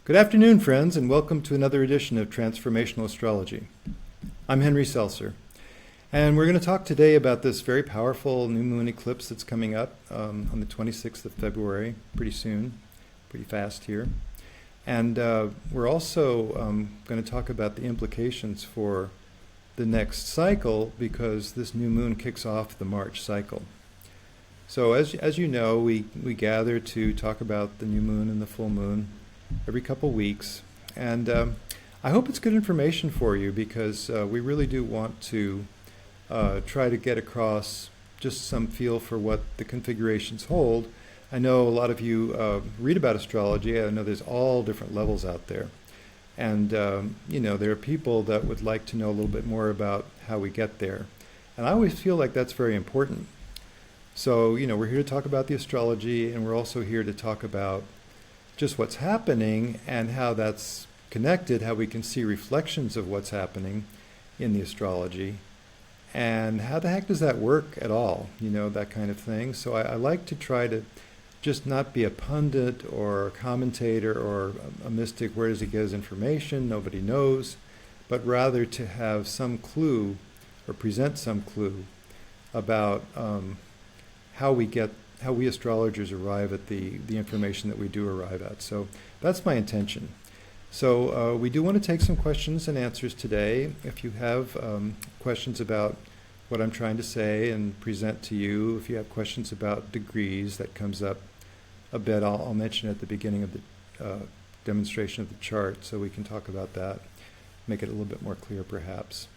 Good afternoon, friends, and welcome to another edition of Transformational Astrology. I'm Henry Seltzer, and we're going to talk today about this very powerful new moon eclipse that's coming up on the 26th of February, pretty soon, pretty fast here. And we're also going to talk about the implications for the next cycle, because this new moon kicks off the March cycle. So as you know, we gather to talk about the new moon and the full moon every couple weeks, and I hope it's good information for you, because we really do want to try to get across just some feel for what the configurations hold. I know a lot of you read about astrology. I know there's all different levels out there, and there are people that would like to know a little bit more about how we get there, and I always feel like that's very important. So we're here to talk about the astrology, and we're also here to talk about just what's happening and how that's connected, how we can see reflections of what's happening in the astrology, and how the heck does that work at all, that kind of thing. So I like to try to just not be a pundit or a commentator or a mystic. Where does he get his information? Nobody knows, but rather to have some clue or present some clue about how we astrologers arrive at the information that we do arrive at. So that's my intention. So we do want to take some questions and answers today. If you have questions about what I'm trying to say and present to you, if you have questions about degrees, that comes up a bit. I'll mention at the beginning of the demonstration of the chart, so we can talk about that, make it a little bit more clear perhaps.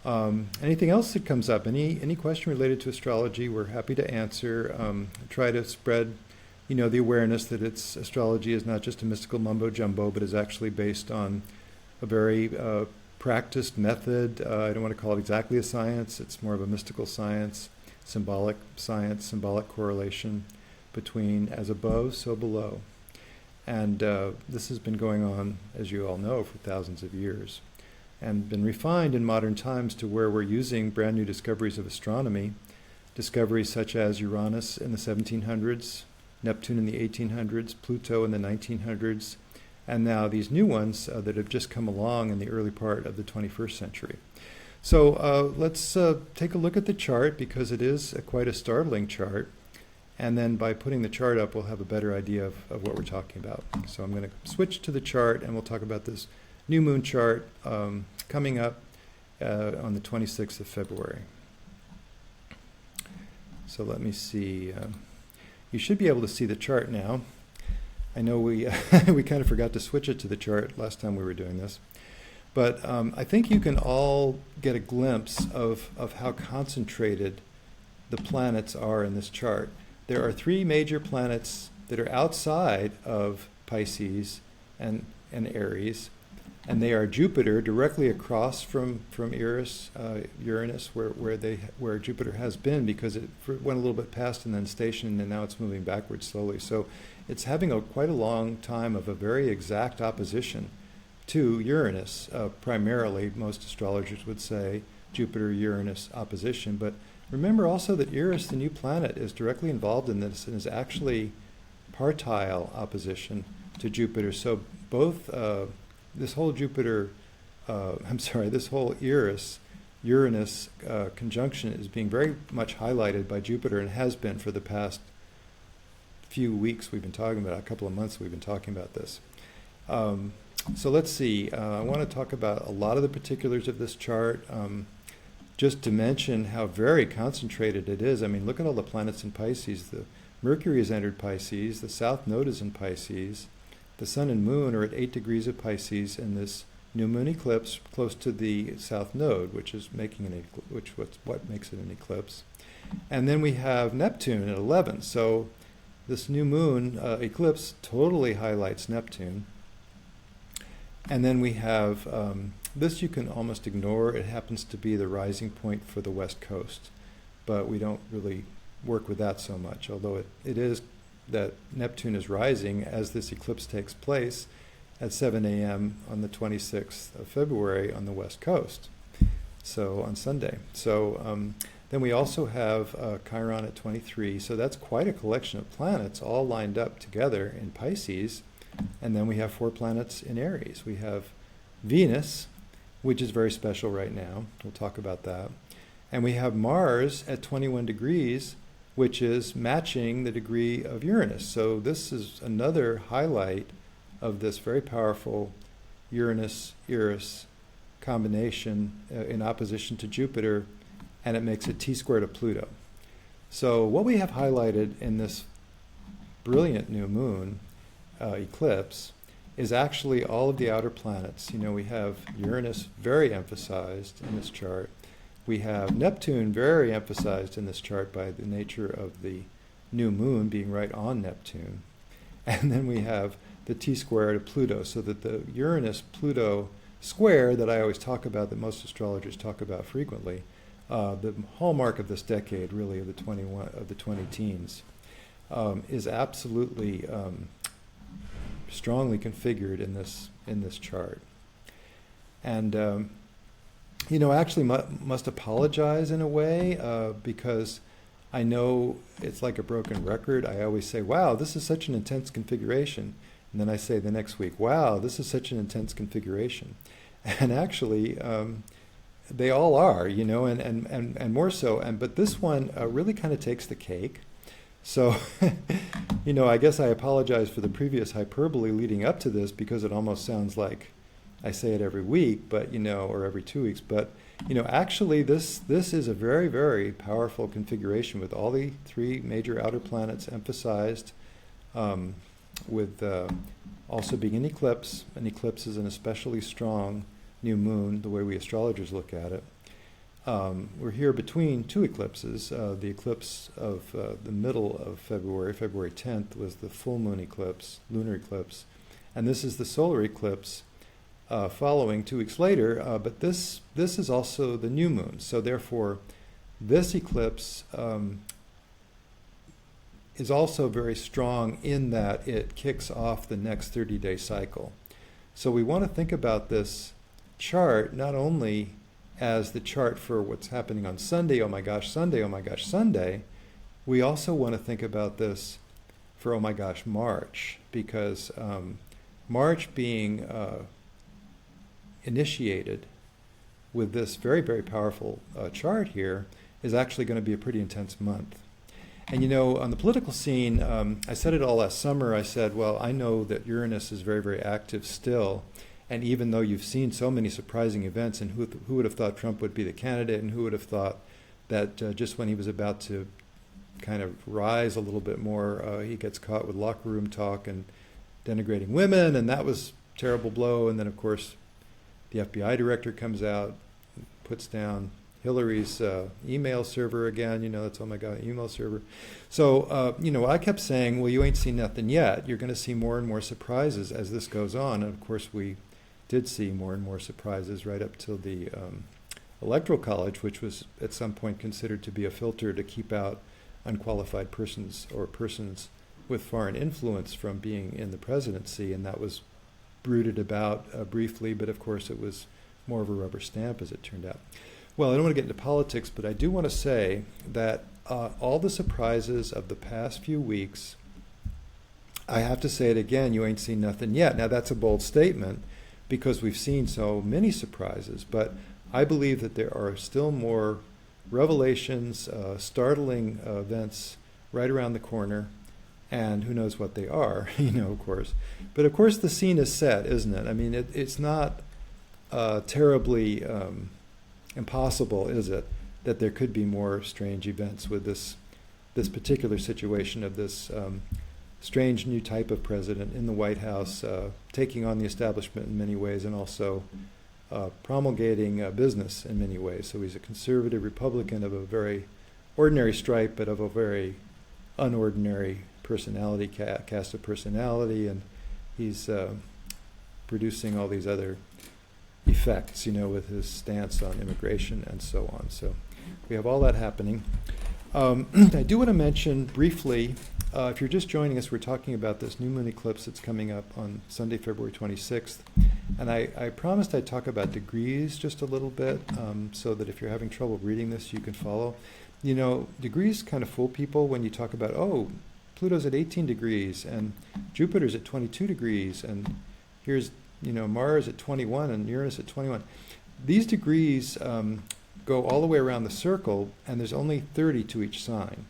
Anything else that comes up, any question related to astrology, we're happy to answer. Try to spread, the awareness that astrology is not just a mystical mumbo jumbo, but is actually based on a very practiced method. I don't want to call it exactly a science. It's more of a mystical science, symbolic correlation between as above, so below. And this has been going on, as you all know, for thousands of years, and been refined in modern times to where we're using brand new discoveries of astronomy, discoveries such as Uranus in the 1700s, Neptune in the 1800s, Pluto in the 1900s, and now these new ones that have just come along in the early part of the 21st century. So let's take a look at the chart, because it is quite a startling chart, and then by putting the chart up, we'll have a better idea of what we're talking about. So I'm going to switch to the chart, and we'll talk about this new moon chart coming up on the 26th of February. So let me see. You should be able to see the chart now. I know we we kind of forgot to switch it to the chart last time we were doing this. But I think you can all get a glimpse of how concentrated the planets are in this chart. There are three major planets that are outside of Pisces and Aries, and they are Jupiter, directly across from Uranus, where Jupiter has been, because it went a little bit past and then stationed, and now it's moving backwards slowly. So it's having quite a long time of a very exact opposition to Uranus. Primarily, most astrologers would say Jupiter-Uranus opposition. But remember also that Uranus, the new planet, is directly involved in this and is actually partile opposition to Jupiter. So both this whole this whole Uranus conjunction is being very much highlighted by Jupiter, and has been for the past few weeks. We've been talking about, a couple of months we've been talking about this. So let's see. I want to talk about a lot of the particulars of this chart, just to mention how very concentrated it is. I mean, look at all the planets in Pisces. The Mercury has entered Pisces. The South Node is in Pisces. The Sun and Moon are at 8 degrees of Pisces in this new moon eclipse, close to the South Node, which is what makes it an eclipse. And then we have Neptune at 11. So this new moon eclipse totally highlights Neptune. And then we have this you can almost ignore. It happens to be the rising point for the West Coast, but we don't really work with that so much, although it is that Neptune is rising as this eclipse takes place at 7 a.m. on the 26th of February on the West Coast, so on Sunday. So then we also have Chiron at 23, so that's quite a collection of planets all lined up together in Pisces And then we have 4 planets in Aries. We have Venus, which is very special right now. We'll talk about that. And we have Mars at 21 degrees, which is matching the degree of Uranus. So this is another highlight of this very powerful Uranus-Eris combination in opposition to Jupiter, and it makes it T-squared to Pluto. So what we have highlighted in this brilliant new moon eclipse is actually all of the outer planets. You know, we have Uranus very emphasized in this chart. We have Neptune very emphasized in this chart by the nature of the new moon being right on Neptune. And then we have the T-square to Pluto, so that the Uranus-Pluto square that I always talk about, that most astrologers talk about frequently, the hallmark of this decade, really, of the 20 teens, is absolutely strongly configured in this chart. And you know, I actually must apologize in a way, because I know it's like a broken record. I always say, wow, this is such an intense configuration. And then I say the next week, wow, this is such an intense configuration. And actually, they all are, you know, and more so. But this one really kind of takes the cake. So, you know, I guess I apologize for the previous hyperbole leading up to this, because it almost sounds like I say it every week, but, you know, or every 2 weeks. But, you know, actually this is a very, very powerful configuration with all the 3 major outer planets emphasized, with also being an eclipse. An eclipse is an especially strong new moon, the way we astrologers look at it. We're here between 2 eclipses. The eclipse of the middle of February, February 10th, was the full moon eclipse, lunar eclipse. And this is the solar eclipse following 2 weeks later, but this is also the new moon. So therefore, this eclipse is also very strong in that it kicks off the next 30-day cycle. So we want to think about this chart not only as the chart for what's happening on Sunday, oh my gosh, Sunday, oh my gosh, Sunday. We also want to think about this for, oh my gosh, March, because March being initiated with this very, very powerful chart here is actually going to be a pretty intense month. And you know, on the political scene, I said it all last summer. I said, well, I know that Uranus is very, very active still. And even though you've seen so many surprising events, and who would have thought Trump would be the candidate, and who would have thought that just when he was about to kind of rise a little bit more, he gets caught with locker room talk and denigrating women, and that was a terrible blow. And then, of course, the FBI director comes out, puts down Hillary's email server again. You know, that's, oh my God, email server. So, you know, I kept saying, well, you ain't seen nothing yet. You're going to see more and more surprises as this goes on. And of course, we did see more and more surprises right up till the Electoral College, which was at some point considered to be a filter to keep out unqualified persons or persons with foreign influence from being in the presidency. And that was brooded about briefly, but of course it was more of a rubber stamp as it turned out. Well, I don't want to get into politics, but I do want to say that all the surprises of the past few weeks, I have to say it again, you ain't seen nothing yet. Now, that's a bold statement because we've seen so many surprises, but I believe that there are still more revelations, startling events right around the corner, and who knows what they are, you know, of course. But of course, the scene is set, isn't it? I mean, it's not terribly impossible, is it, that there could be more strange events with this particular situation of this strange new type of president in the White House, taking on the establishment in many ways, and also promulgating business in many ways. So he's a conservative Republican of a very ordinary stripe, but of a very unordinary personality, cast of personality, and he's producing all these other effects, you know, with his stance on immigration and so on. So we have all that happening. I do want to mention briefly, if you're just joining us, we're talking about this new moon eclipse that's coming up on Sunday, February 26th. And I promised I'd talk about degrees just a little bit, so that if you're having trouble reading this, you can follow. You know, degrees kind of fool people when you talk about, oh, Pluto's at 18 degrees, and Jupiter's at 22 degrees, and here's, Mars at 21 and Uranus at 21. These degrees go all the way around the circle, and there's only 30 to each sign.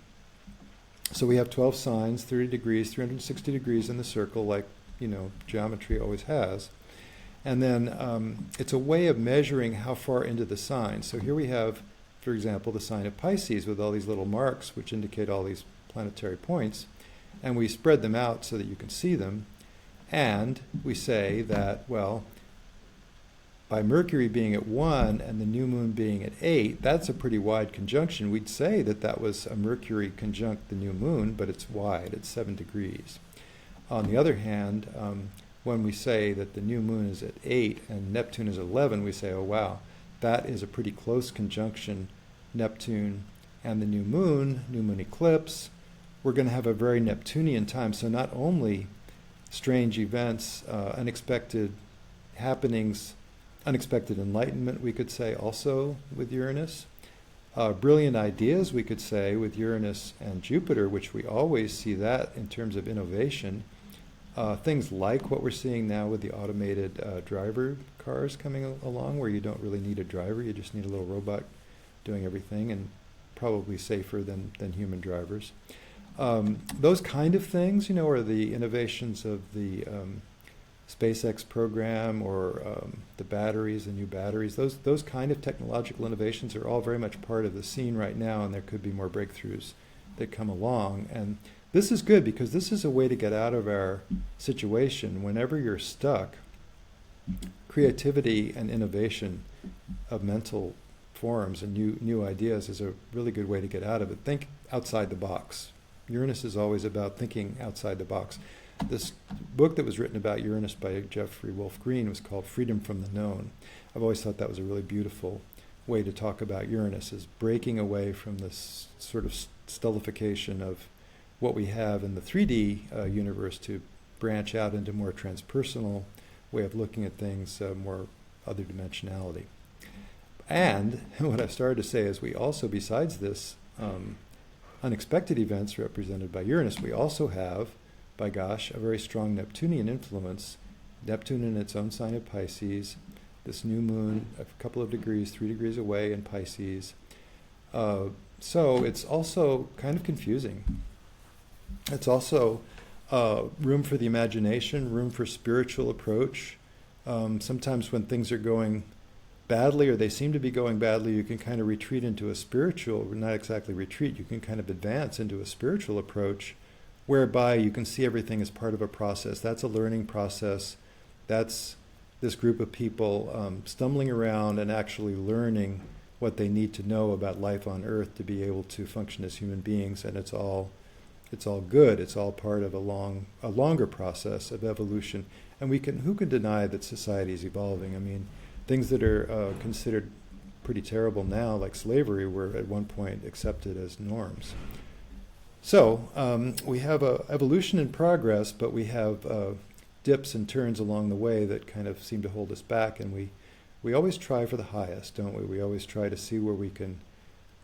So we have 12 signs, 30 degrees, 360 degrees in the circle, like, geometry always has. And then it's a way of measuring how far into the sign. So here we have, for example, the sign of Pisces with all these little marks which indicate all these planetary points. And we spread them out so that you can see them. And we say that, well, by Mercury being at 1 and the new moon being at 8, that's a pretty wide conjunction. We'd say that that was a Mercury conjunct the new moon, but it's wide, it's 7 degrees. On the other hand, when we say that the new moon is at 8 and Neptune is 11, we say, oh wow, that is a pretty close conjunction, Neptune and the new moon eclipse. We're going to have a very Neptunian time. So not only strange events, unexpected happenings, unexpected enlightenment, we could say also with Uranus. Brilliant ideas, we could say, with Uranus and Jupiter, which we always see that in terms of innovation. Things like what we're seeing now with the automated driver cars coming along, where you don't really need a driver, you just need a little robot doing everything, and probably safer than human drivers. Those kind of things, are the innovations of the SpaceX program, or the batteries, the new batteries. Those kind of technological innovations are all very much part of the scene right now, and there could be more breakthroughs that come along. And this is good because this is a way to get out of our situation. Whenever you're stuck, creativity and innovation of mental forms and new ideas is a really good way to get out of it. Think outside the box. Uranus is always about thinking outside the box. This book that was written about Uranus by Jeffrey Wolf Green was called Freedom from the Known. I've always thought that was a really beautiful way to talk about Uranus, is breaking away from this sort of stultification of what we have in the 3D universe to branch out into more transpersonal way of looking at things, more other dimensionality. And what I've started to say is we also, besides this unexpected events represented by Uranus, we also have, by gosh, a very strong Neptunian influence. Neptune in its own sign of Pisces, this new moon a couple of degrees, 3 degrees away in Pisces. So it's also kind of confusing. It's also room for the imagination, room for spiritual approach. Sometimes when things are going badly, or they seem to be going badly, you can kind of retreat into a spiritual, not exactly retreat, you can kind of advance into a spiritual approach whereby you can see everything as part of a process. That's a learning process. That's this group of people stumbling around and actually learning what they need to know about life on Earth to be able to function as human beings, and it's all good. It's all part of a longer process of evolution. And who can deny that society is evolving? I mean, things that are considered pretty terrible now, like slavery, were at one point accepted as norms. So we have evolution in progress, but we have dips and turns along the way that kind of seem to hold us back. And we always try for the highest, don't we? We always try to see where we can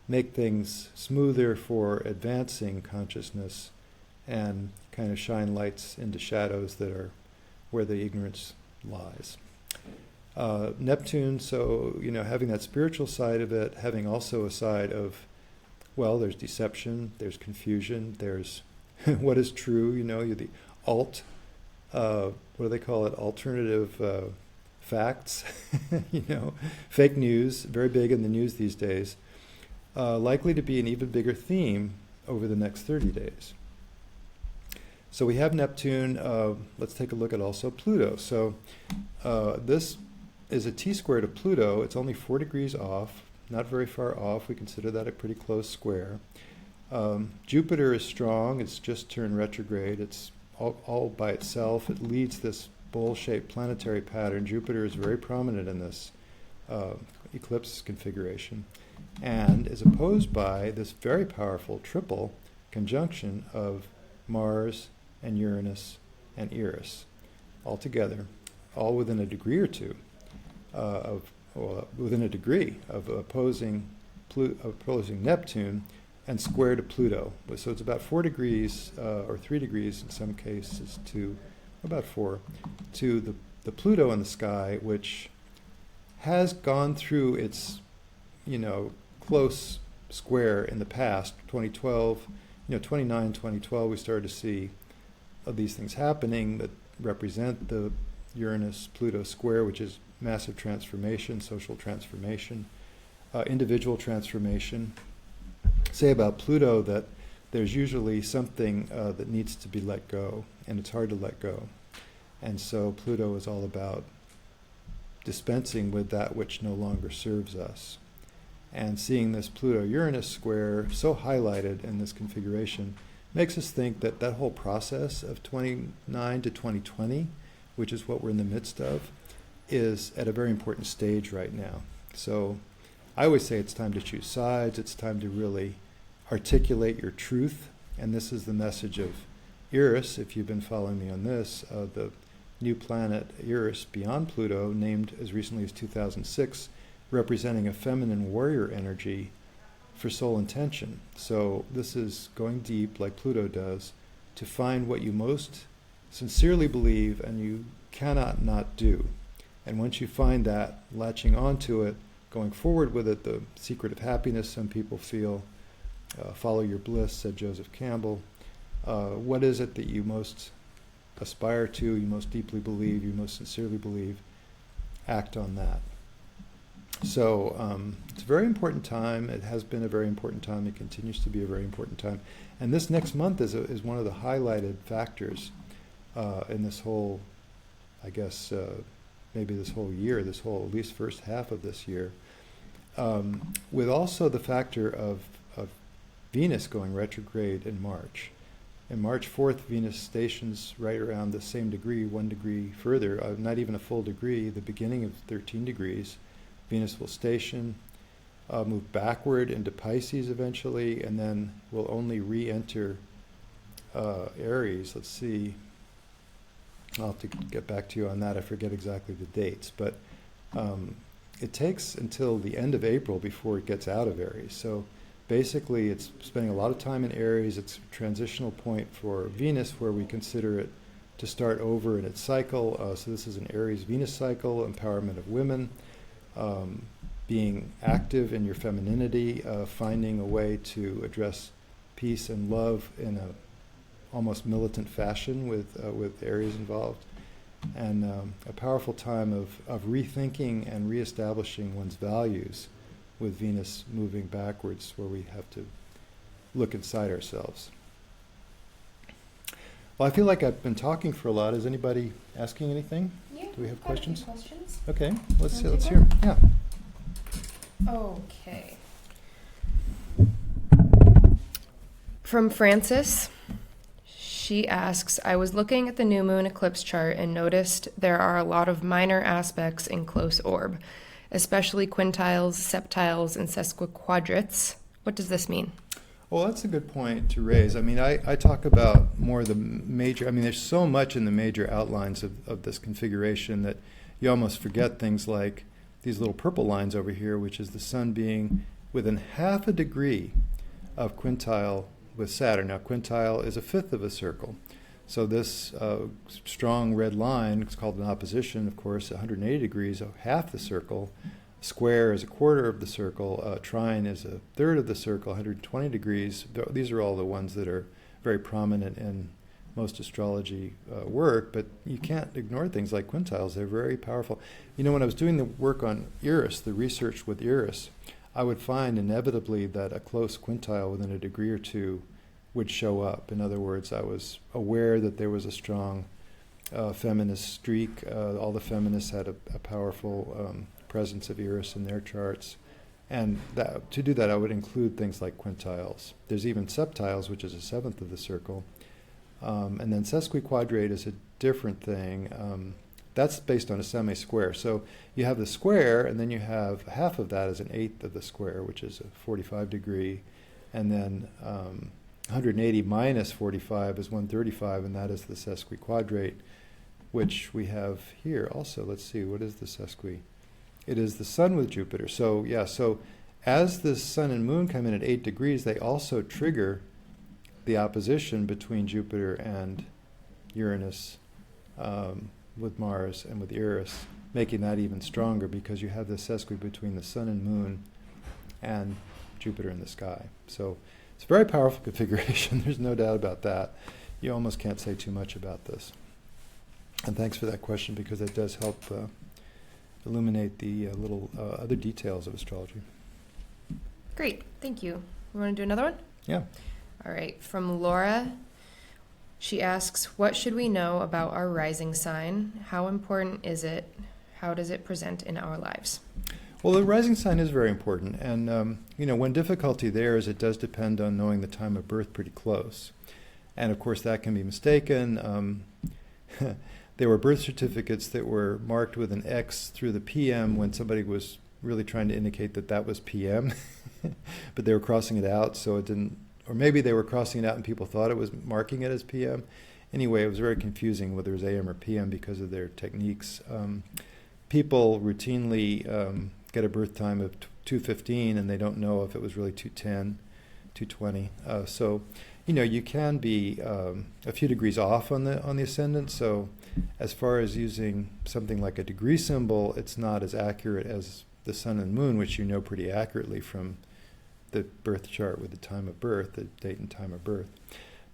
make things smoother for advancing consciousness and kind of shine lights into shadows that are where the ignorance lies. Neptune, so, having that spiritual side of it, having also a side of, well, there's deception, there's confusion, there's what is true, the what do they call it, alternative facts, fake news, very big in the news these days. Likely to be an even bigger theme over the next 30 days. So we have Neptune. Let's take a look at also Pluto. So this is a T-square to Pluto. It's only 4 degrees off, not very far off. We consider that a pretty close square. Jupiter is strong. It's just turned retrograde. It's all by itself. It leads this bowl-shaped planetary pattern. Jupiter is very prominent in this eclipse configuration, and is opposed by this very powerful triple conjunction of Mars and Uranus and Eris, all together, all within a degree or two within a degree of opposing Neptune and square to Pluto. So it's about 4 degrees, or 3 degrees in some cases, to about 4, to the Pluto in the sky, which has gone through its, close square in the past. 2012, 2012, we started to see these things happening that represent the Uranus-Pluto square, which is massive transformation, social transformation, individual transformation. Say about Pluto that there's usually something that needs to be let go, and it's hard to let go. And so Pluto is all about dispensing with that which no longer serves us. And seeing this Pluto-Uranus square so highlighted in this configuration makes us think that that whole process of 29 to 2020, which is what we're in the midst of, is at a very important stage right now. So I always say it's time to choose sides. It's time to really articulate your truth. And this is the message of Ingress, if you've been following me on this, the new planet Ingress beyond Pluto, named as recently as 2006, representing a feminine warrior energy for soul intention. So this is going deep, like Pluto does, to find what you most sincerely believe and you cannot not do. And once you find that, latching onto it, going forward with it, the secret of happiness, some people feel, follow your bliss, said Joseph Campbell. What is it that you most aspire to, you most deeply believe, you most sincerely believe? Act on that. So it's a very important time. It has been a very important time. It continues to be a very important time. And this next month is one of the highlighted factors in this whole, I guess, maybe this whole year, this whole at least first half of this year, with also the factor of Venus going retrograde in March. In March 4th, Venus stations right around the same degree, 1 degree further, not even a full degree, the beginning of 13 degrees. Venus will station, move backward into Pisces eventually, and then will only re-enter Aries. Let's see. I'll have to get back to you on that. I forget exactly the dates, but it takes until the end of April before it gets out of Aries. So basically, it's spending a lot of time in Aries. It's a transitional point for Venus where we consider it to start over in its cycle. So this is an Aries-Venus cycle, empowerment of women, being active in your femininity, finding a way to address peace and love in a almost militant fashion with Aries involved, and a powerful time of rethinking and reestablishing one's values with Venus moving backwards, where we have to look inside ourselves. Well, I feel like I've been talking for a lot. Is anybody asking anything? Yeah, do we have got a questions? few questions? Okay, let's Wanna take hear. one? Yeah. Okay. From Frances, she asks, I was looking at the new moon eclipse chart and noticed there are a lot of minor aspects in close orb, especially quintiles, septiles, and sesquiquadrates. What does this mean? Well, that's a good point to raise. I mean, I talk about more the major, I mean, there's so much in the major outlines of this configuration that you almost forget things like these little purple lines over here, which is the sun being within half a degree of quintile with Saturn. Now, quintile is a fifth of a circle. So this strong red line, it's called an opposition, of course, 180 degrees, half the circle. Square is a quarter of the circle. Trine is a third of the circle, 120 degrees. These are all the ones that are very prominent in most astrology work, but you can't ignore things like quintiles. They're very powerful. You know, when I was doing the work on Ingress, the research with Ingress, I would find inevitably that a close quintile within a degree or two would show up. In other words, I was aware that there was a strong feminist streak. All the feminists had a powerful presence of Ingress in their charts. And to do that, I would include things like quintiles. There's even septiles, which is a seventh of the circle. And then sesquiquadrate is a different thing. That's based on a semi-square. So you have the square, and then you have half of that as an eighth of the square, which is a 45 degree. And then 180 minus 45 is 135, and that is the sesquiquadrate, which we have here also. Let's see, what is the sesqui? It is the sun with Jupiter. So yeah, so as the sun and moon come in at 8 degrees, they also trigger the opposition between Jupiter and Uranus, with Mars and with Eris, making that even stronger because you have the sesquio between the sun and moon and Jupiter in the sky. So it's a very powerful configuration. There's no doubt about that. You almost can't say too much about this. And thanks for that question, because it does help illuminate the little other details of astrology. Great, thank you. We want to do another one? Yeah. All right, from Laura. She asks, what should we know about our rising sign? How important is it? How does it present in our lives? Well, the rising sign is very important. And, one difficulty there is it does depend on knowing the time of birth pretty close. And, of course, that can be mistaken. There were birth certificates that were marked with an X through the PM when somebody was really trying to indicate that that was PM. But they were crossing it out, so it didn't. Or maybe they were crossing it out and people thought it was marking it as PM. Anyway, it was very confusing whether it was AM or PM because of their techniques. People routinely get a birth time of 2:15 and they don't know if it was really 2:10, 2:20. So, you can be a few degrees off on the ascendant. So, as far as using something like a degree symbol, it's not as accurate as the sun and moon, which you know pretty accurately from the birth chart with the time of birth, the date and time of birth.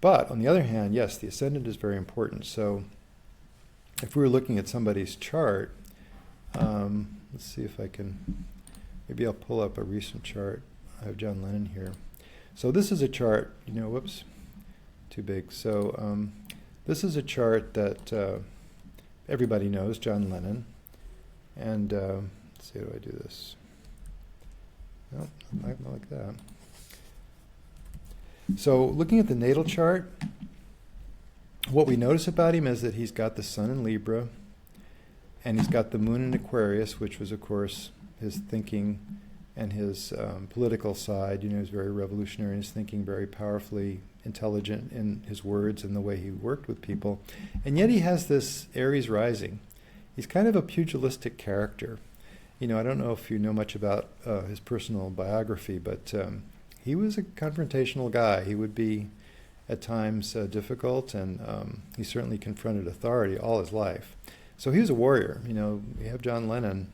But on the other hand, yes, the ascendant is very important. So if we were looking at somebody's chart, let's see if I can, maybe I'll pull up a recent chart. I have John Lennon here. So this is a chart, whoops, too big. So this is a chart that everybody knows, John Lennon. And let's see, how do I do this? No, not like that. So looking at the natal chart, what we notice about him is that he's got the sun in Libra, and he's got the moon in Aquarius, which was, of course, his thinking and his political side. He's very revolutionary in his thinking, very powerfully intelligent in his words and the way he worked with people. And yet he has this Aries rising. He's kind of a pugilistic character. I don't know if you know much about his personal biography, but he was a confrontational guy. He would be, at times, difficult, and he certainly confronted authority all his life. So he was a warrior. You have John Lennon.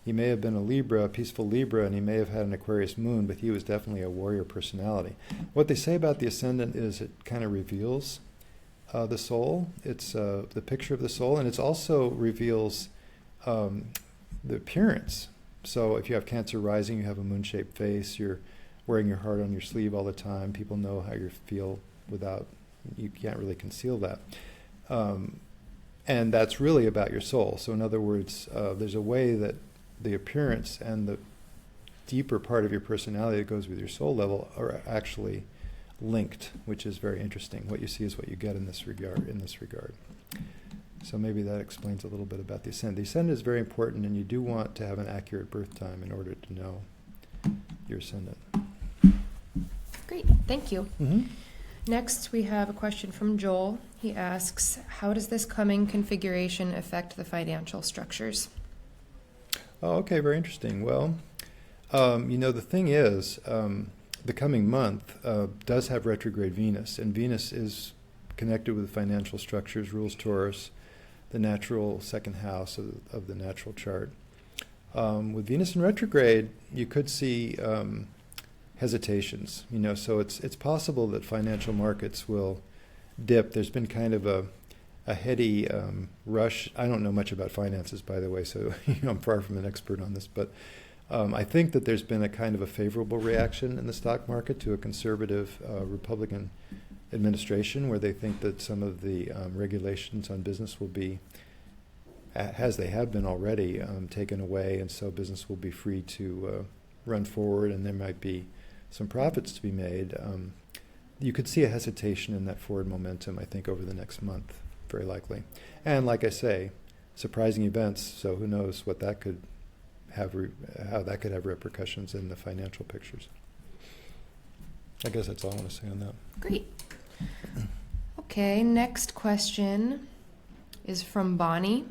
He may have been a Libra, a peaceful Libra, and he may have had an Aquarius moon, but he was definitely a warrior personality. What they say about the ascendant is it kind of reveals the soul. It's the picture of the soul, and it also reveals the appearance. So if you have Cancer rising, you have a moon-shaped face, you're wearing your heart on your sleeve all the time, people know how you feel you can't really conceal that. And that's really about your soul. So in other words, there's a way that the appearance and the deeper part of your personality that goes with your soul level are actually linked, which is very interesting. What you see is what you get in this regard. So maybe that explains a little bit about the ascendant. The ascendant is very important, and you do want to have an accurate birth time in order to know your ascendant. Great, thank you. Mm-hmm. Next, we have a question from Joel. He asks, how does this coming configuration affect the financial structures? Oh, okay, very interesting. Well, the thing is, the coming month does have retrograde Venus, and Venus is connected with financial structures, rules Taurus, the natural second house of the natural chart. With Venus in retrograde, you could see hesitations. So it's possible that financial markets will dip. There's been kind of a heady rush. I don't know much about finances, by the way, so I'm far from an expert on this, but I think that there's been a kind of a favorable reaction in the stock market to a conservative Republican administration, where they think that some of the regulations on business will be, as they have been already, taken away, and so business will be free to run forward, and there might be some profits to be made. You could see a hesitation in that forward momentum, I think, over the next month, very likely. And like I say, surprising events, so who knows what that could have, how that could have repercussions in the financial pictures. I guess that's all I want to say on that. Great. Okay, next question is from Bonnie.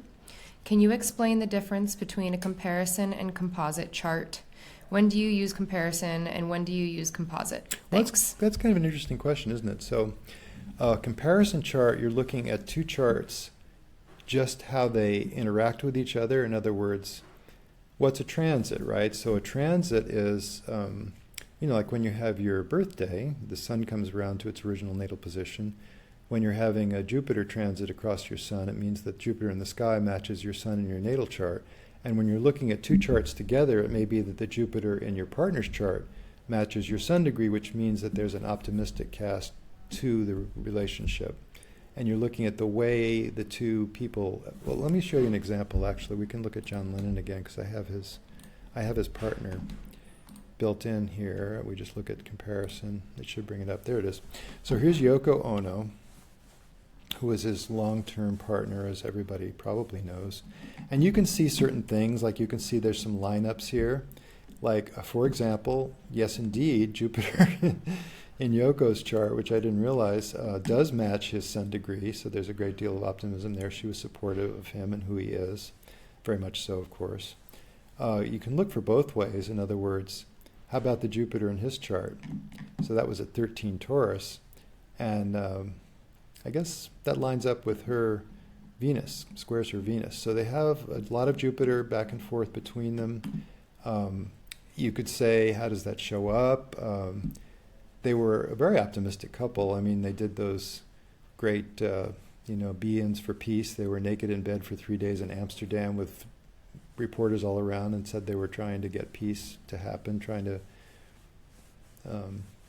Can you explain the difference between a comparison and composite chart? When do you use comparison, and when do you use composite? Thanks. That's kind of an interesting question, isn't it? So, comparison chart, you're looking at two charts, just how they interact with each other. In other words, what's a transit, right? So a transit is, like when you have your birthday, the sun comes around to its original natal position. When you're having a Jupiter transit across your sun, it means that Jupiter in the sky matches your sun in your natal chart. And when you're looking at two charts together, it may be that the Jupiter in your partner's chart matches your sun degree, which means that there's an optimistic cast to the relationship. And you're looking at the way the two people, well, let me show you an example, actually. We can look at John Lennon again, because I have his partner built in here. We just look at comparison. It should bring it up. There it is. So here's Yoko Ono, who is his long-term partner, as everybody probably knows. And you can see certain things, like you can see there's some lineups here. Like, for example, yes, indeed, Jupiter in Yoko's chart, which I didn't realize, does match his sun degree, so there's a great deal of optimism there. She was supportive of him and who he is, very much so, of course. You can look for both ways. In other words, how about the Jupiter in his chart? So that was at 13 Taurus, and I guess that lines up with her Venus, squares her Venus. So they have a lot of Jupiter back and forth between them. You could say, how does that show up? They were a very optimistic couple. I mean, they did those great, be-ins for peace. They were naked in bed for 3 days in Amsterdam with reporters all around and said they were trying to get peace to happen, trying to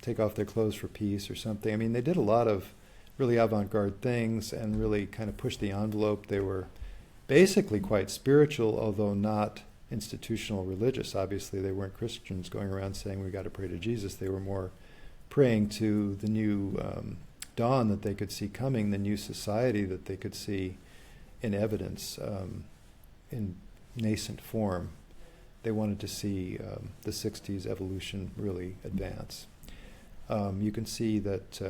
take off their clothes for peace or something. I mean, they did a lot of really avant-garde things and really kind of pushed the envelope. They were basically quite spiritual, although not institutional religious. Obviously, they weren't Christians going around saying we got to pray to Jesus. They were more praying to the new dawn that they could see coming, the new society that they could see in evidence, in nascent form. They wanted to see the 60s evolution really advance. You can see that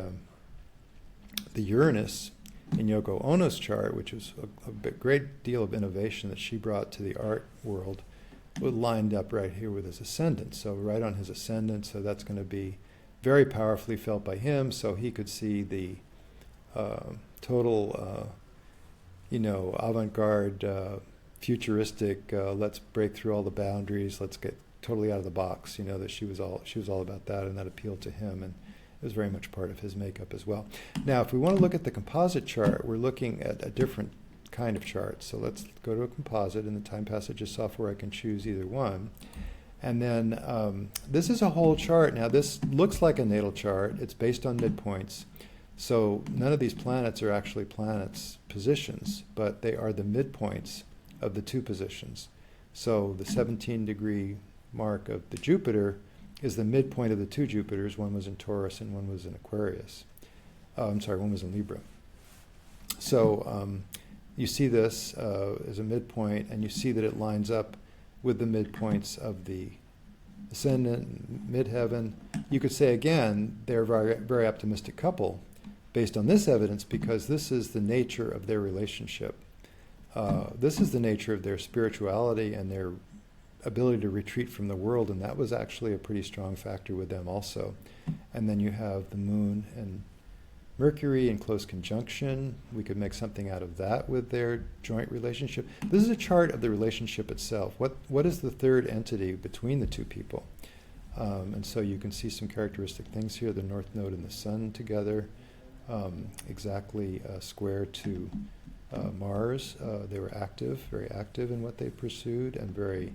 the Uranus in Yoko Ono's chart, which was a great deal of innovation that she brought to the art world, was lined up right here with his ascendant. So right on his ascendant, so that's going to be very powerfully felt by him, so he could see the total, avant-garde, futuristic, let's break through all the boundaries, let's get totally out of the box, that she was all about that, and that appealed to him, and it was very much part of his makeup as well. Now, if we want to look at the composite chart, we're looking at a different kind of chart. So let's go to a composite. In the time passages software, I can choose either one. And then this is a whole chart. Now, this looks like a natal chart. It's based on midpoints. So none of these planets are actually planets' positions, but they are the midpoints of the two positions. So the 17-degree mark of the Jupiter is the midpoint of the two Jupiters. One was in Taurus and one was in Aquarius. One was in Libra. So you see this as a midpoint, and you see that it lines up with the midpoints of the ascendant, midheaven. You could say, again, they're a very, very optimistic couple based on this evidence, because this is the nature of their relationship. This is the nature of their spirituality and their ability to retreat from the world, and that was actually a pretty strong factor with them also. And then you have the moon and Mercury in close conjunction. We could make something out of that with their joint relationship. This is a chart of the relationship itself. What is the third entity between the two people? And so you can see some characteristic things here. The North Node and the Sun together, exactly square to Mars. They were very active in what they pursued, and very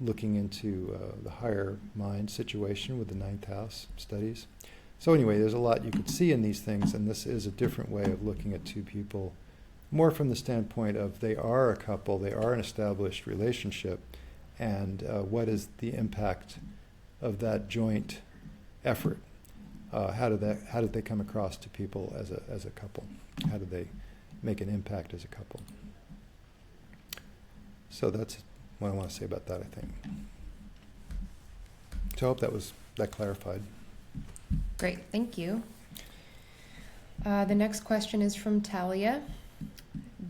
looking into the higher mind situation with the ninth house studies. So anyway, there's a lot you could see in these things, and this is a different way of looking at two people, more from the standpoint of they are a couple, they are an established relationship, and what is the impact of that joint effort? How did they come across to people as a couple? How did they make an impact as a couple? So that's what I want to say about that, I think. So I hope that clarified. Great, thank you. The next question is from Talia.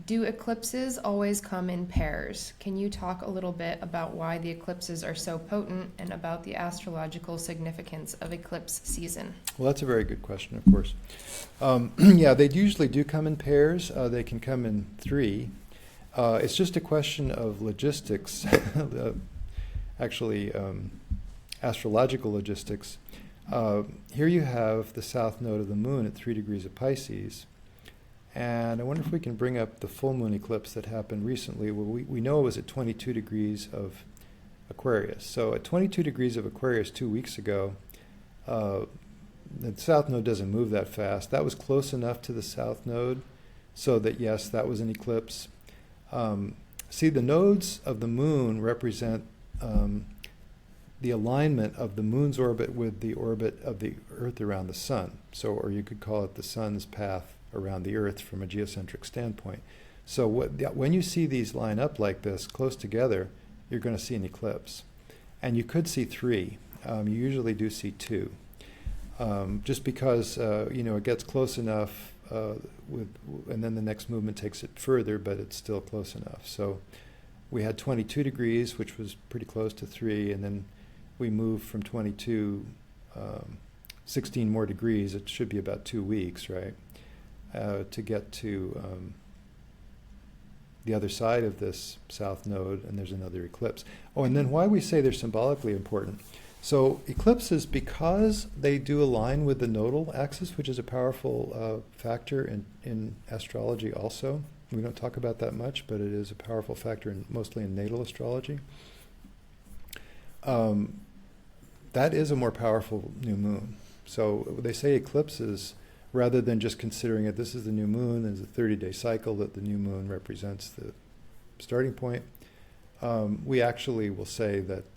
Do eclipses always come in pairs? Can you talk a little bit about why the eclipses are so potent and about the astrological significance of eclipse season? Well, that's a very good question, of course. Yeah, they usually do come in pairs. They can come in three. It's just a question of logistics, actually, astrological logistics. Here you have the south node of the moon at 3 degrees of Pisces. And I wonder if we can bring up the full moon eclipse that happened recently. Well, we know it was at 22 degrees of Aquarius. So at 22 degrees of Aquarius 2 weeks ago, the south node doesn't move that fast. That was close enough to the south node so that, yes, that was an eclipse. See, the nodes of the moon represent the alignment of the moon's orbit with the orbit of the Earth around the sun. So, or you could call it the sun's path around the Earth from a geocentric standpoint. So when you see these line up like this, close together, you're going to see an eclipse. And you could see three. You usually do see two. Just because, it gets close enough, and then the next movement takes it further, but it's still close enough. So we had 22 degrees, which was pretty close to 3, and then we moved from 22, 16 more degrees. It should be about 2 weeks, right, to get to the other side of this south node, and there's another eclipse. Oh, and then why we say they're symbolically important. So eclipses, because they do align with the nodal axis, which is a powerful factor in astrology also. We don't talk about that much, but it is a powerful factor mostly in natal astrology. That is a more powerful new moon. So they say eclipses, rather than just considering it, this is the new moon, there's a 30-day cycle that the new moon represents the starting point. We actually will say that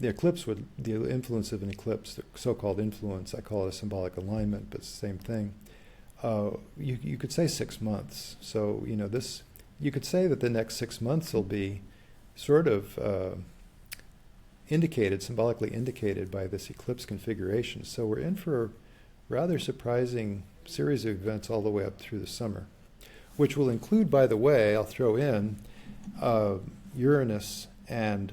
the influence of an eclipse, the so-called influence, I call it a symbolic alignment, but it's the same thing. You could say 6 months. So, you could say that the next 6 months will be sort of symbolically indicated by this eclipse configuration. So we're in for a rather surprising series of events all the way up through the summer, which will include, by the way, I'll throw in Uranus and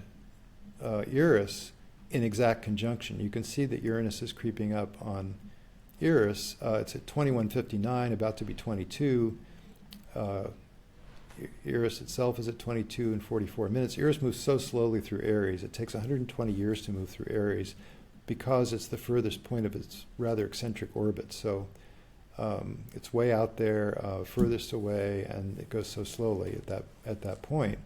Eris in exact conjunction. You can see that Uranus is creeping up on Eris. It's at 21:59, about to be 22. Eris itself is at 22 and 44 minutes. Eris moves so slowly through Aries. It takes 120 years to move through Aries because it's the furthest point of its rather eccentric orbit. So it's way out there, furthest away, and it goes so slowly at that point.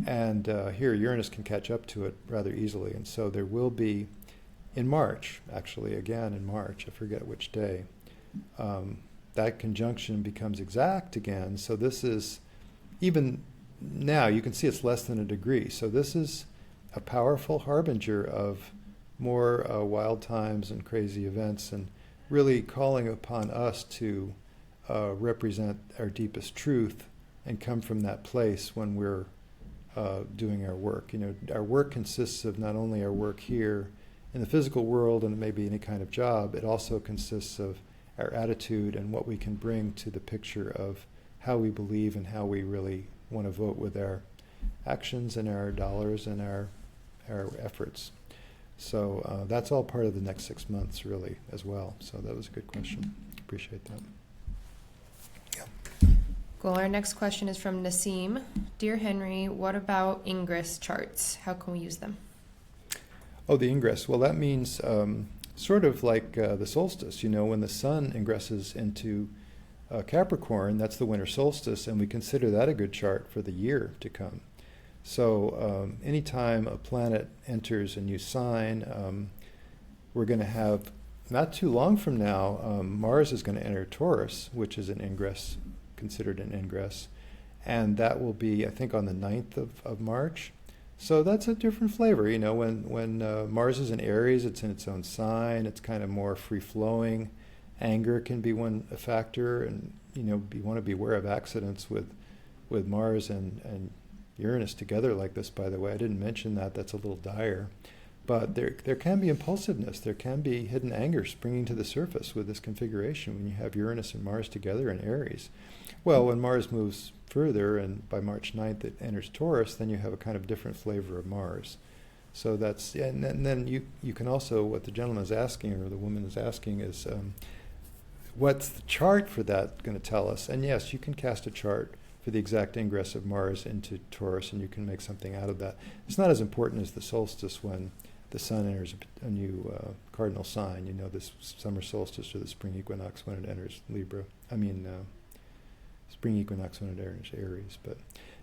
And here Uranus can catch up to it rather easily. And so there will be, in March, actually, again in March, I forget which day, that conjunction becomes exact again. So this is, even now, you can see it's less than a degree. So this is a powerful harbinger of more wild times and crazy events, and really calling upon us to represent our deepest truth and come from that place when we're doing our work. Our work consists of not only our work here in the physical world and maybe any kind of job, it also consists of our attitude and what we can bring to the picture of how we believe and how we really want to vote with our actions and our dollars and our efforts. So that's all part of the next 6 months, really, as well. So that was a good question. Appreciate that. Well, our next question is from Nassim. Dear Henry, what about Ingress charts? How can we use them? Oh, the ingress. Well, that means sort of like the solstice. When the sun ingresses into Capricorn, that's the winter solstice, and we consider that a good chart for the year to come. So anytime a planet enters a new sign, we're going to have, not too long from now, Mars is going to enter Taurus, which is considered an ingress, and that will be, I think, on the 9th of March. So that's a different flavor. When Mars is in Aries, it's in its own sign. It's kind of more free-flowing. Anger can be a factor, and you want to be aware of accidents with Mars and Uranus together like this. By the way, I didn't mention that. That's a little dire. But there can be impulsiveness. There can be hidden anger springing to the surface with this configuration when you have Uranus and Mars together in Aries. Well, when Mars moves further, and by March 9th it enters Taurus, then you have a kind of different flavor of Mars. So that's, and then you can also, what the gentleman is asking, or the woman is asking, is what's the chart for that going to tell us? And yes, you can cast a chart for the exact ingress of Mars into Taurus, and you can make something out of that. It's not as important as the solstice when the sun enters a new cardinal sign. You know, this summer solstice or the spring equinox when it enters Libra. Spring equinox when it enters Aries. But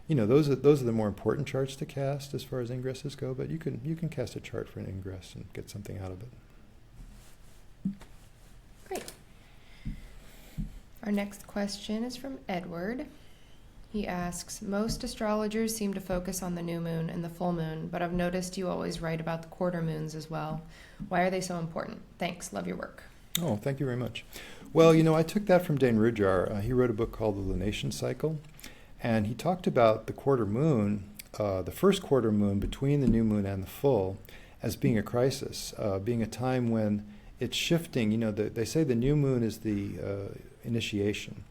you know, those are the more important charts to cast as far as ingresses go. But you can cast a chart for an ingress and get something out of it. Great. Our next question is from Edward. He asks, most astrologers seem to focus on the new moon and the full moon, but I've noticed you always write about the quarter moons as well. Why are they so important? Thanks. Love your work. Oh, thank you very much. Well, you know, I took that from Dane Rudhyar. He wrote a book called The Lunation Cycle, and he talked about the quarter moon, the first quarter moon between the new moon and the full, as being a crisis, being a time when it's shifting. You know, they say the new moon is the initiation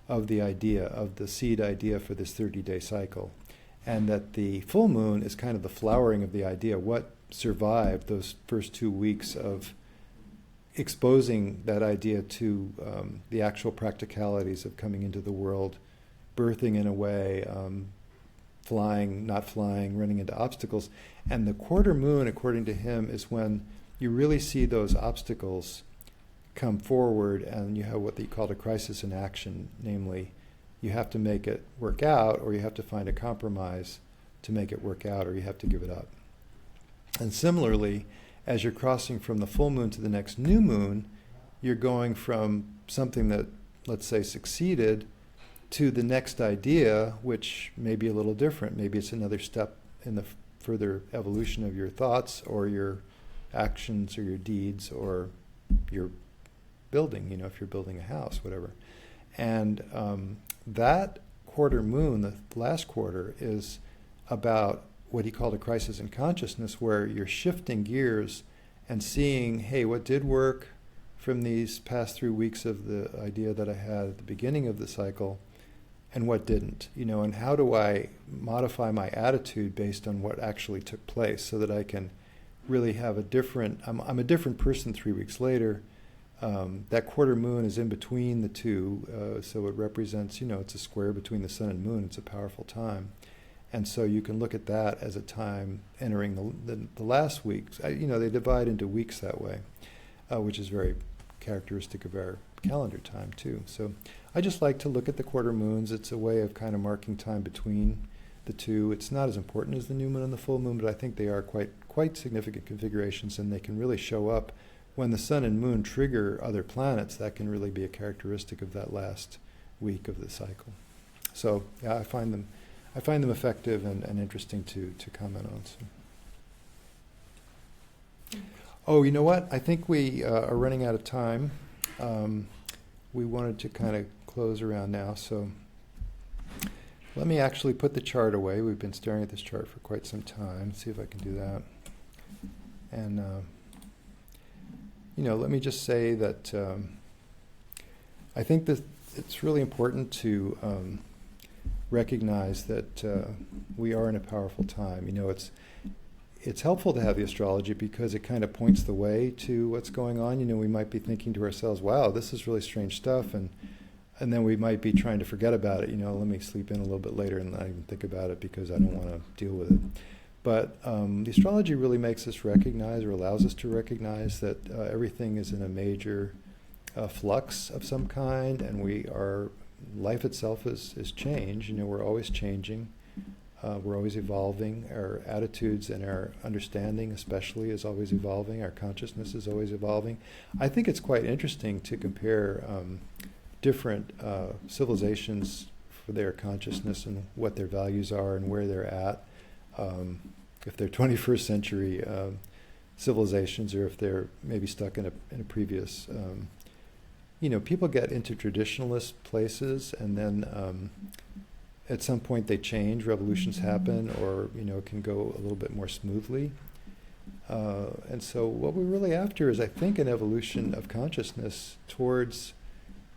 of the idea, of the seed idea for this 30-day cycle, and that the full moon is kind of the flowering of the idea, what survived those first 2 weeks of exposing that idea to the actual practicalities of coming into the world, birthing in a way, flying, not flying, running into obstacles. And the quarter moon, according to him, is when you really see those obstacles come forward, and you have what they called a crisis in action, namely, you have to make it work out, or you have to find a compromise to make it work out, or you have to give it up. And similarly, as you're crossing from the full moon to the next new moon, you're going from something that, let's say, succeeded to the next idea, which may be a little different. Maybe it's another step in the further evolution of your thoughts or your actions or your deeds or your building, you know, if you're building a house, whatever. And that quarter moon, the last quarter, is about what he called a crisis in consciousness, where you're shifting gears and seeing, hey, what did work from these past 3 weeks of the idea that I had at the beginning of the cycle, and what didn't, you know, and how do I modify my attitude based on what actually took place so that I can really have a different, I'm a different person 3 weeks later. That quarter moon is in between the two, so it represents, you know, it's a square between the sun and moon. It's a powerful time. And so you can look at that as a time entering the last weeks. You know, they divide into weeks that way, which is very characteristic of our calendar time too. So I just like to look at the quarter moons. It's a way of kind of marking time between the two. It's not as important as the new moon and the full moon, but I think they are quite significant configurations, and they can really show up when the sun and moon trigger other planets. That can really be a characteristic of that last week of the cycle. So yeah, I find them effective and interesting to comment on. So. Oh, you know what? I think we are running out of time. We wanted to kind of close around now, so let me actually put the chart away. We've been staring at this chart for quite some time. Let's see if I can do that. And you know, let me just say that I think that it's really important to recognize that we are in a powerful time. You know, it's helpful to have the astrology because it kind of points the way to what's going on. You know, we might be thinking to ourselves, wow, this is really strange stuff, and then we might be trying to forget about it. You know, let me sleep in a little bit later and not even think about it because I don't want to deal with it. But the astrology really makes us recognize, or allows us to recognize, that everything is in a major flux of some kind, and life itself is change. You know, we're always changing. We're always evolving. Our attitudes and our understanding especially is always evolving. Our consciousness is always evolving. I think it's quite interesting to compare different civilizations for their consciousness and what their values are and where they're at. If they're 21st century civilizations, or if they're maybe stuck in a previous, you know, people get into traditionalist places, and then at some point they change, revolutions happen, or, you know, it can go a little bit more smoothly. And so what we're really after is, I think, an evolution of consciousness towards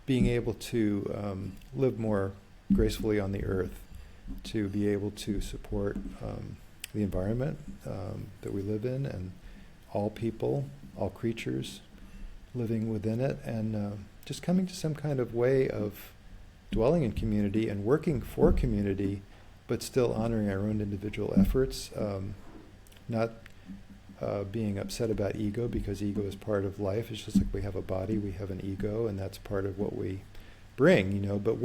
being able to live more gracefully on the earth, to be able to support the environment that we live in, and all people, all creatures living within it, and just coming to some kind of way of dwelling in community and working for community, but still honoring our own individual efforts, not being upset about ego, because ego is part of life. It's just like we have a body, we have an ego, and that's part of what we bring, you know. But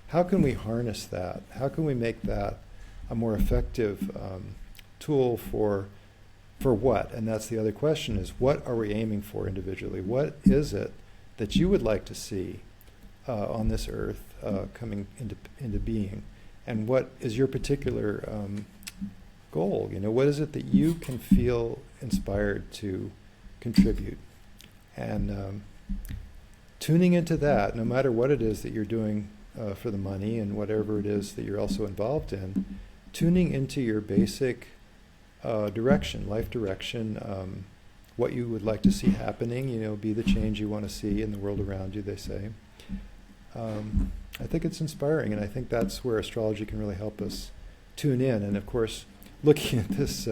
how can we harness that? How can we make that a more effective tool for what? And that's the other question, is what are we aiming for individually? What is it that you would like to see on this earth coming into being? And what is your particular goal? You know, what is it that you can feel inspired to contribute? And tuning into that, no matter what it is that you're doing for the money and whatever it is that you're also involved in, tuning into your basic direction, life direction, what you would like to see happening, you know, be the change you want to see in the world around you, they say. I think it's inspiring, and I think that's where astrology can really help us tune in. And of course, looking at this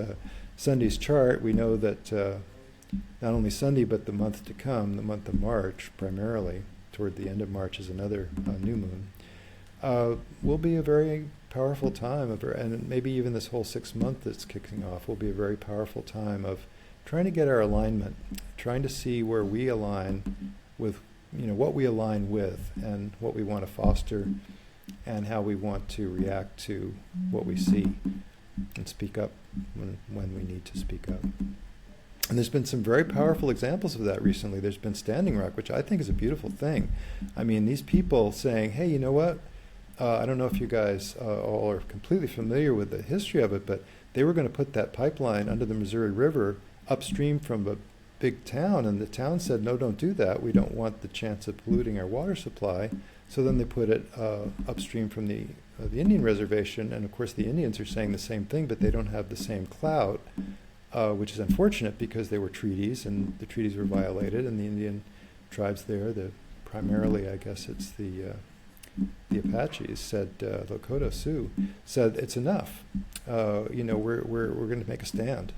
Sunday's chart, we know that not only Sunday, but the month to come, the month of March primarily, toward the end of March is another new moon, will be a very powerful time, and maybe even this whole 6 month that's kicking off will be a very powerful time of trying to get our alignment, trying to see where we align with, you know, what we align with and what we want to foster and how we want to react to what we see and speak up when we need to speak up. And there's been some very powerful examples of that recently. There's been Standing Rock, which I think is a beautiful thing. I mean, these people saying, hey, you know what? I don't know if you guys all are completely familiar with the history of it, but they were going to put that pipeline under the Missouri River upstream from a big town, and the town said, no, don't do that. We don't want the chance of polluting our water supply. So then they put it upstream from the Indian reservation, and of course the Indians are saying the same thing, but they don't have the same clout, which is unfortunate because they were treaties, and the treaties were violated, and the Indian tribes there, primarily I guess it's the Apaches, said, Lakota Sioux, said it's enough. You know, we're going to make a stand.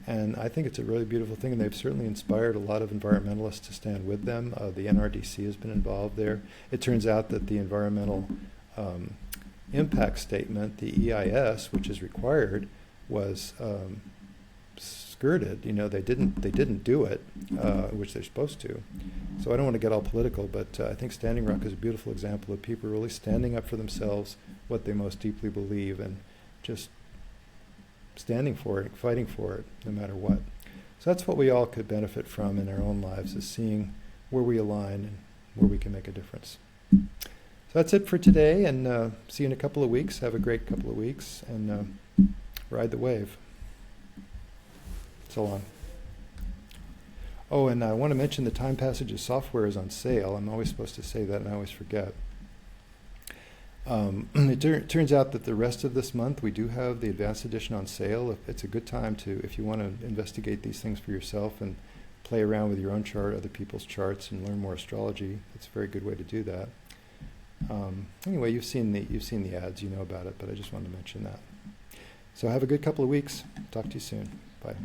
And I think it's a really beautiful thing, and they've certainly inspired a lot of environmentalists to stand with them. The NRDC has been involved there. It turns out that the environmental impact statement, the EIS, which is required, was skirted. You know, they didn't do it, which they're supposed to. So I don't want to get all political, but I think Standing Rock is a beautiful example of people really standing up for themselves, what they most deeply believe, and just standing for it, fighting for it, no matter what. So that's what we all could benefit from in our own lives, is seeing where we align and where we can make a difference. So that's it for today, and see you in a couple of weeks. Have a great couple of weeks, and ride the wave. So long. Oh, and I want to mention the Time Passages software is on sale. I'm always supposed to say that, and I always forget. It turns out that the rest of this month we do have the advanced edition on sale. It's a good time to, if you want to investigate these things for yourself and play around with your own chart, other people's charts, and learn more astrology. It's a very good way to do that. Anyway, you've seen the ads, you know about it, but I just wanted to mention that. So have a good couple of weeks. Talk to you soon. Bye.